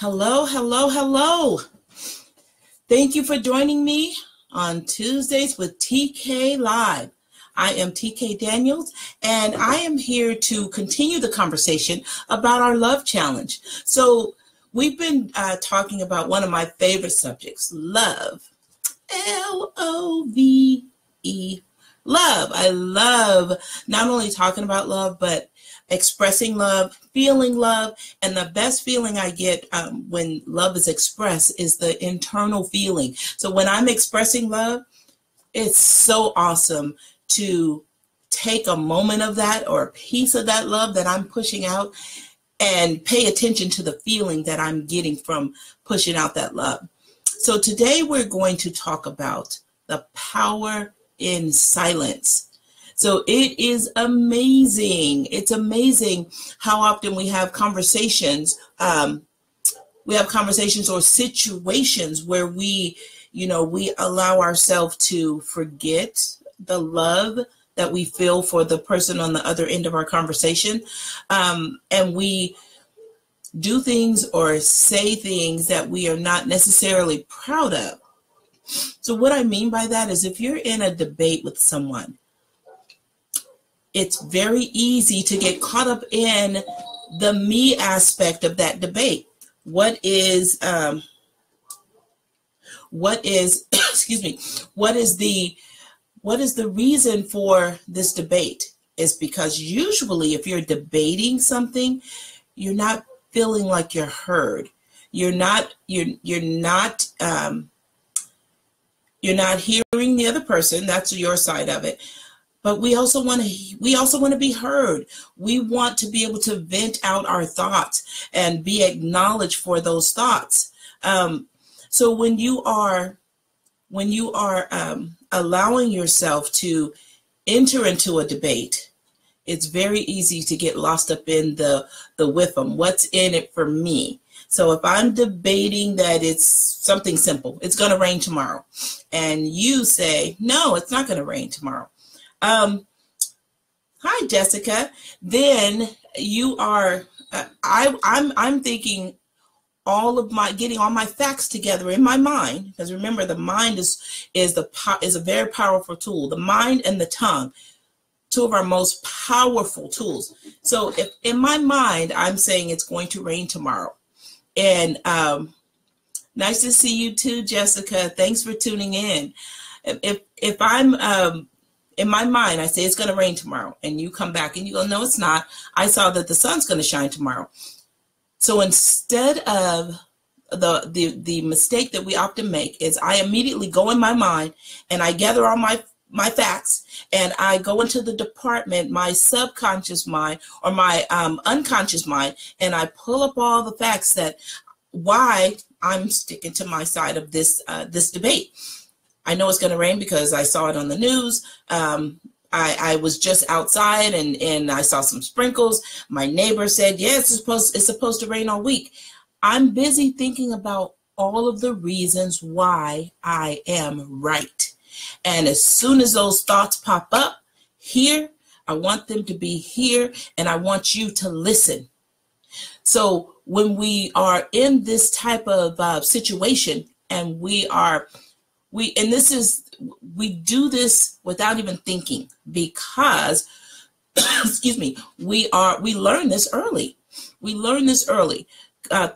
Hello, hello, hello. Thank you for joining me on Tuesdays with TK Live. I am TK Daniels, and I am here to continue the conversation about our love challenge. So we've been talking about one of my favorite subjects, love. L-O-V-E. Love. I love not only talking about love, but expressing love, feeling love. And the best feeling I get when love is expressed is the internal feeling. So when I'm expressing love, it's so awesome to take a moment of that or a piece of that love that I'm pushing out and pay attention to the feeling that I'm getting from pushing out that love. So today we're going to talk about the power in silence. So it is amazing. It's amazing how often we have conversations. We have conversations or situations where we allow ourselves to forget the love that we feel for the person on the other end of our conversation. And we do things or say things that we are not necessarily proud of. So what I mean by that is if you're in a debate with someone, it's very easy to get caught up in the me aspect of that debate. What is excuse me, what is the reason for this debate? Is because usually if you're debating something, you're not feeling like you're heard. You're not hearing the other person. That's your side of it. But we also want to be heard. We want to be able to vent out our thoughts and be acknowledged for those thoughts. So when you are allowing yourself to enter into a debate, it's very easy to get lost up in the with them. What's in it for me? So if I'm debating that it's something simple, it's going to rain tomorrow, and you say, no, it's not going to rain tomorrow. Hi, Jessica. Then you are, I'm thinking getting all my facts together in my mind, because remember the mind is a very powerful tool. The mind and the tongue, two of our most powerful tools. So if in my mind, I'm saying it's going to rain tomorrow, and nice to see you too, Jessica. Thanks for tuning in. If I'm, in my mind, I say it's going to rain tomorrow, and you come back and you go, no, it's not. I saw that the sun's going to shine tomorrow. So instead of the mistake that we often make is I immediately go in my mind and I gather all my facts, and I go into the department, my subconscious mind or my unconscious mind, and I pull up all the facts that why I'm sticking to my side of this debate. I know it's going to rain because I saw it on the news. I was just outside and I saw some sprinkles. My neighbor said, yeah, it's supposed to rain all week. I'm busy thinking about all of the reasons why I am right. And as soon as those thoughts pop up here, I want them to be here, and I want you to listen. So when we are in this type of situation and we do this without even thinking, because excuse me, we learn this early. We learn this early.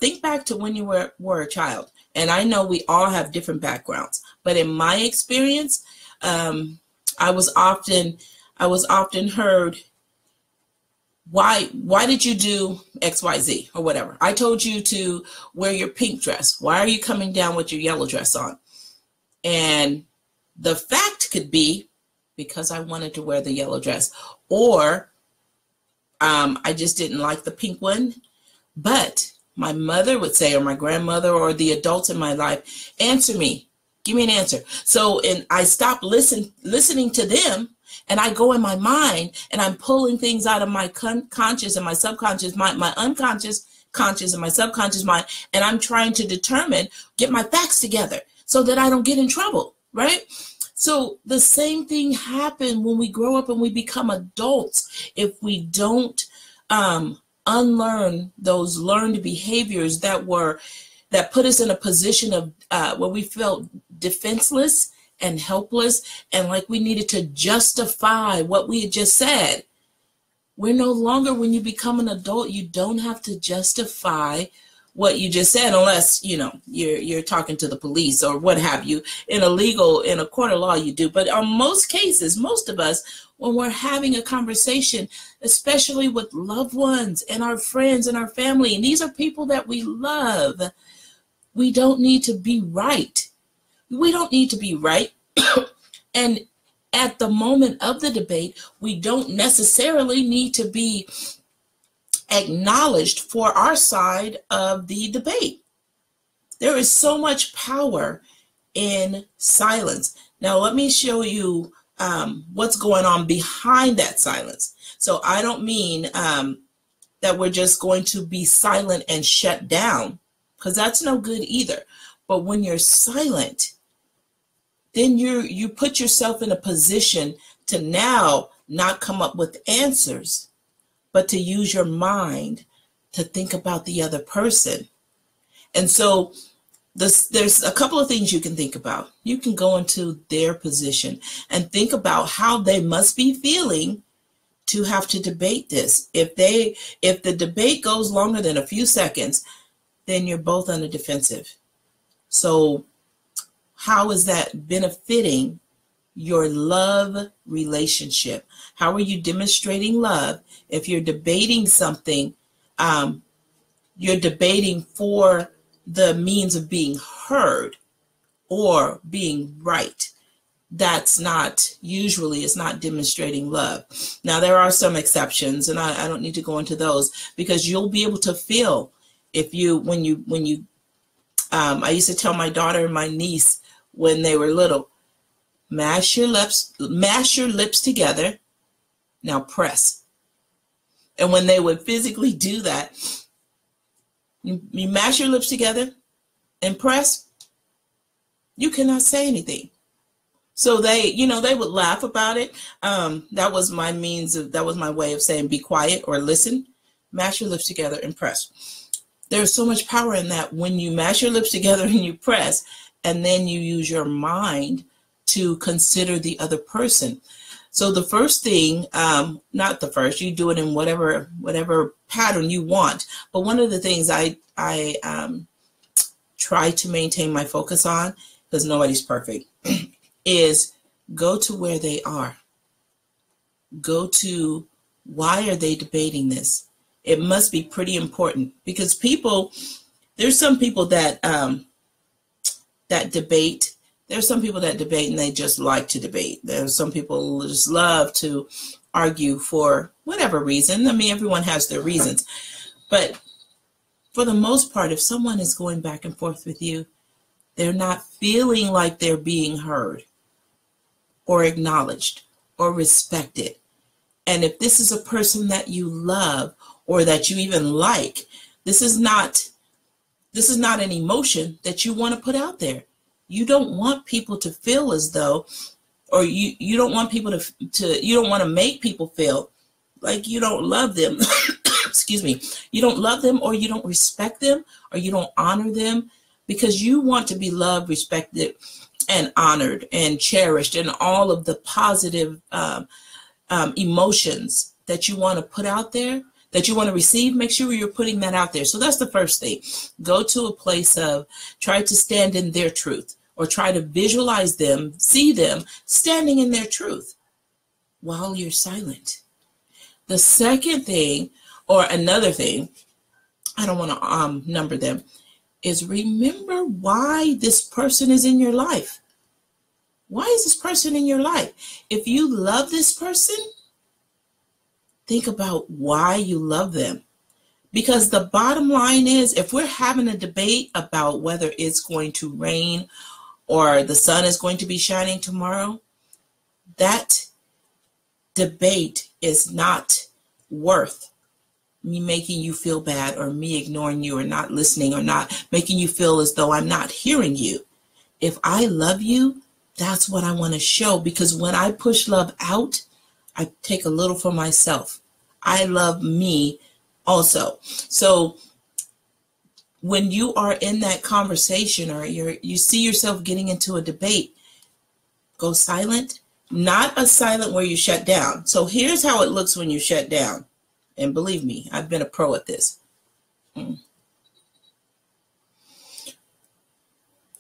Think back to when you were a child, and I know we all have different backgrounds, but in my experience, I was often heard, why did you do XYZ or whatever? I told you to wear your pink dress. Why are you coming down with your yellow dress on? And the fact could be because I wanted to wear the yellow dress, or I just didn't like the pink one. But my mother would say, or my grandmother, or the adults in my life, answer me, give me an answer. So, and I stopped listening to them, and I go in my mind, and I'm pulling things out of my conscious and my subconscious mind, my unconscious, conscious, and my subconscious mind, and I'm trying to get my facts together so that I don't get in trouble, right? So the same thing happened when we grow up and we become adults. If we don't unlearn those learned behaviors that put us in a position of where we felt defenseless and helpless, and like we needed to justify what we had just said. We're no longer, when you become an adult, you don't have to justify what you just said, unless, you're talking to the police or what have you. In a court of law, you do. But on most cases, most of us, when we're having a conversation, especially with loved ones and our friends and our family, and these are people that we love, we don't need to be right. We don't need to be right. And at the moment of the debate, we don't necessarily need to be acknowledged for our side of the debate. There is so much power in silence. Now, let me show you what's going on behind that silence. So I don't mean that we're just going to be silent and shut down, because that's no good either. But when you're silent, then you put yourself in a position to now not come up with answers, but to use your mind to think about the other person. And so there's a couple of things you can think about. You can go into their position and think about how they must be feeling to have to debate this. If the debate goes longer than a few seconds, then you're both on the defensive. So how is that benefiting your love relationship? How are you demonstrating love? If you're debating something, you're debating for the means of being heard or being right. That's not, usually it's not demonstrating love. Now, there are some exceptions, and I don't need to go into those, because you'll be able to feel I used to tell my daughter and my niece when they were little, mash your lips together, now press. And when they would physically do that, you mash your lips together and press, you cannot say anything. So they would laugh about it. That was my way of saying be quiet or listen. Mash your lips together and press. There's so much power in that when you mash your lips together and you press, and then you use your mind to consider the other person. So the first thing, not the first, you do it in whatever pattern you want. But one of the things I try to maintain my focus on, because nobody's perfect, is go to where they are. Go to, why are they debating this? It must be pretty important, because there's some people that debate. There's some people that debate and they just like to debate. There's some people who just love to argue for whatever reason. I mean, everyone has their reasons. But for the most part, if someone is going back and forth with you, they're not feeling like they're being heard or acknowledged or respected. And if this is a person that you love or that you even like, this is not an emotion that you want to put out there. You don't want people to feel as though, or you don't want people you don't want to make people feel like you don't love them. Excuse me. You don't love them, or you don't respect them, or you don't honor them, because you want to be loved, respected, and honored and cherished, and all of the positive emotions that you want to put out there, that you want to receive. Make sure you're putting that out there. So that's the first thing. Go to a place of, try to stand in their truth, or try to visualize them, see them standing in their truth while you're silent. The second thing, or another thing, I don't want to number them, is remember why this person is in your life. Why is this person in your life? If you love this person, think about why you love them. Because the bottom line is, if we're having a debate about whether it's going to rain or the sun is going to be shining tomorrow, that debate is not worth me making you feel bad, or me ignoring you, or not listening, or not making you feel as though I'm not hearing you. If I love you, that's what I want to show, because when I push love out, I take a little for myself. I love me also. So when you are in that conversation or you see yourself getting into a debate, go silent. Not a silent where you shut down. So here's how it looks when you shut down. And believe me, I've been a pro at this.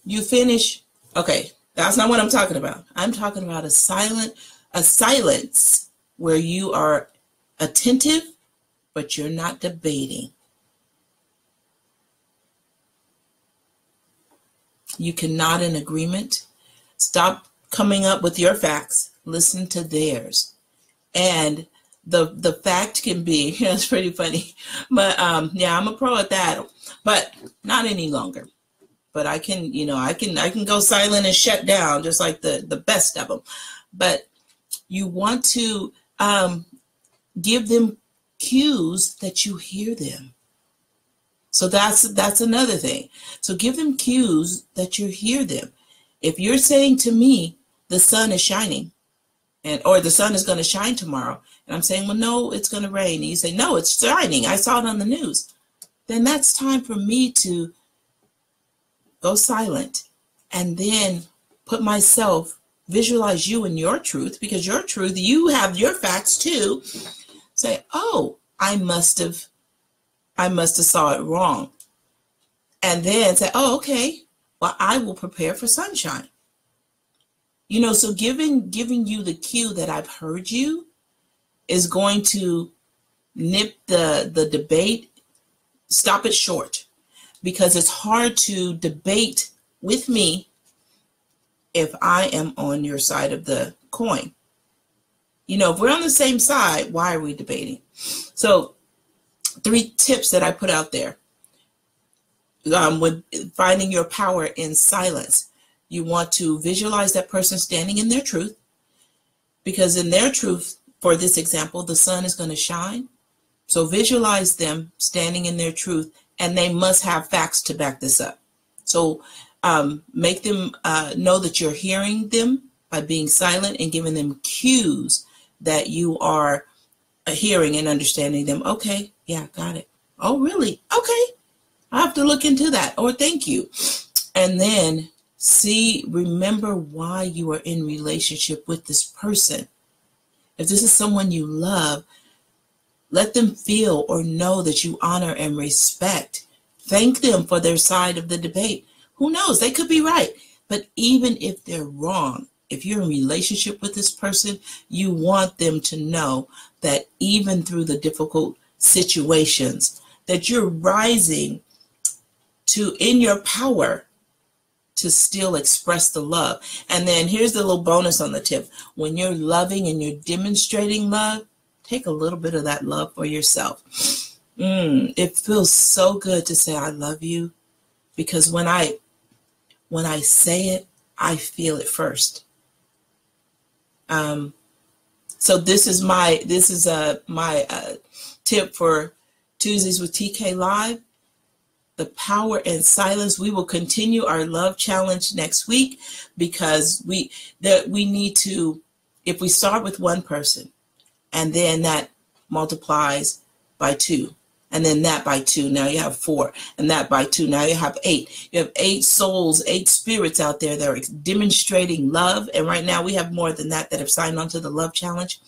You finish. Okay, that's not what I'm talking about. I'm talking about a silence where you are attentive, but you're not debating. You can nod in agreement. Stop coming up with your facts. Listen to theirs. And the fact can be, it's pretty funny, but yeah, I'm a pro at that, but not any longer. But I can, I can go silent and shut down just like the best of them. But you want to give them cues that you hear them. So that's another thing. So give them cues that you hear them. If you're saying to me, the sun is shining, or the sun is going to shine tomorrow, and I'm saying, well, no, it's going to rain. And you say, no, it's shining. I saw it on the news. Then that's time for me to go silent and then put myself, visualize you and your truth, because your truth, you have your facts too. Say, oh, I must have saw it wrong. And then say, oh, okay, well, I will prepare for sunshine. So giving you the cue that I've heard you is going to nip the debate, stop it short, because it's hard to debate with me if I am on your side of the coin. If we're on the same side, why are we debating? So 3 tips that I put out there with finding your power in silence. You want to visualize that person standing in their truth, because in their truth, for this example, the sun is going to shine. So visualize them standing in their truth, and they must have facts to back this up. So make them know that you're hearing them by being silent and giving them cues that you are hearing and understanding them. Okay, yeah, got it. Oh, really? Okay, I have to look into that. Or thank you. And then remember why you are in relationship with this person. If this is someone you love, let them feel or know that you honor and respect. Thank them for their side of the debate. Who knows? They could be right. But even if they're wrong, if you're in relationship with this person, you want them to know that even through the difficult situations, that you're rising in your power to still express the love. And then here's the little bonus on the tip. When you're loving and you're demonstrating love, take a little bit of that love for yourself. It feels so good to say, I love you, because when I say it, I feel it first. So this is my tip for Tuesdays with TK Live. The power in silence. We will continue our love challenge next week, because we need to, if we start with one person and then that multiplies by 2, and then that by 2, now you have 4, and that by 2, now you have 8. You have 8 souls, 8 spirits out there that are demonstrating love. And right now we have more than that have signed on to the love challenge.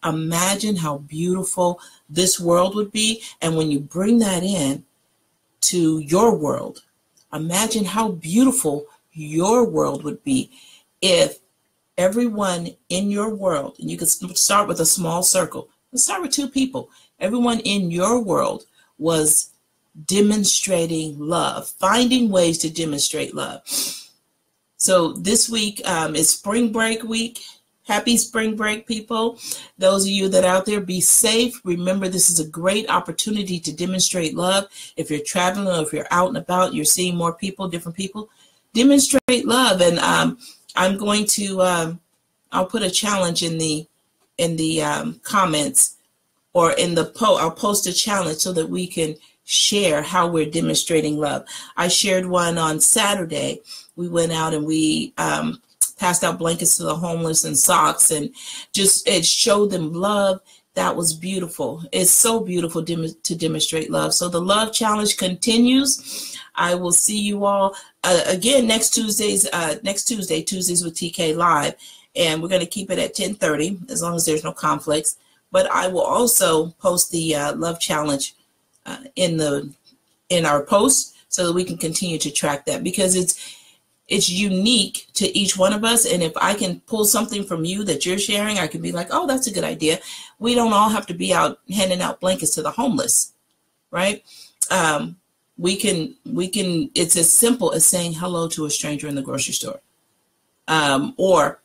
Imagine how beautiful this world would be. And when you bring that in to your world, imagine how beautiful your world would be if everyone in your world, and you could start with a small circle, let's start with 2 people, everyone in your world was demonstrating love, finding ways to demonstrate love. So this week is spring break week. Happy spring break, people. Those of you that are out there, be safe. Remember, this is a great opportunity to demonstrate love. If you're traveling or if you're out and about, you're seeing more people, different people, demonstrate love. And I'm going to, I'll put a challenge in the comments, or in the I'll post a challenge so that we can share how we're demonstrating love. I shared one on Saturday. We went out and we passed out blankets to the homeless and socks, and it showed them love That was beautiful. It's so beautiful to demonstrate love. So the love challenge continues. I will see you all again next Tuesday, Tuesdays with TK Live. And we're going to keep it at 10:30 as long as there's no conflicts. But I will also post the love challenge in our post so that we can continue to track that, because it's unique to each one of us. And if I can pull something from you that you're sharing, I can be like, oh, that's a good idea. We don't all have to be out handing out blankets to the homeless, right? We can, it's as simple as saying hello to a stranger in the grocery store, or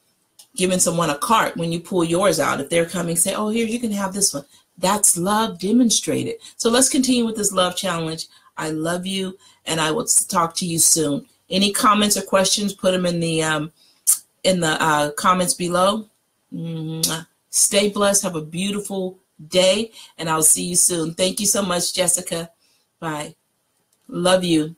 giving someone a cart when you pull yours out. If they're coming, say, oh, here, you can have this one. That's love demonstrated. So let's continue with this love challenge. I love you, and I will talk to you soon. Any comments or questions, put them in the comments below. Stay blessed. Have a beautiful day, and I'll see you soon. Thank you so much, Jessica. Bye. Love you.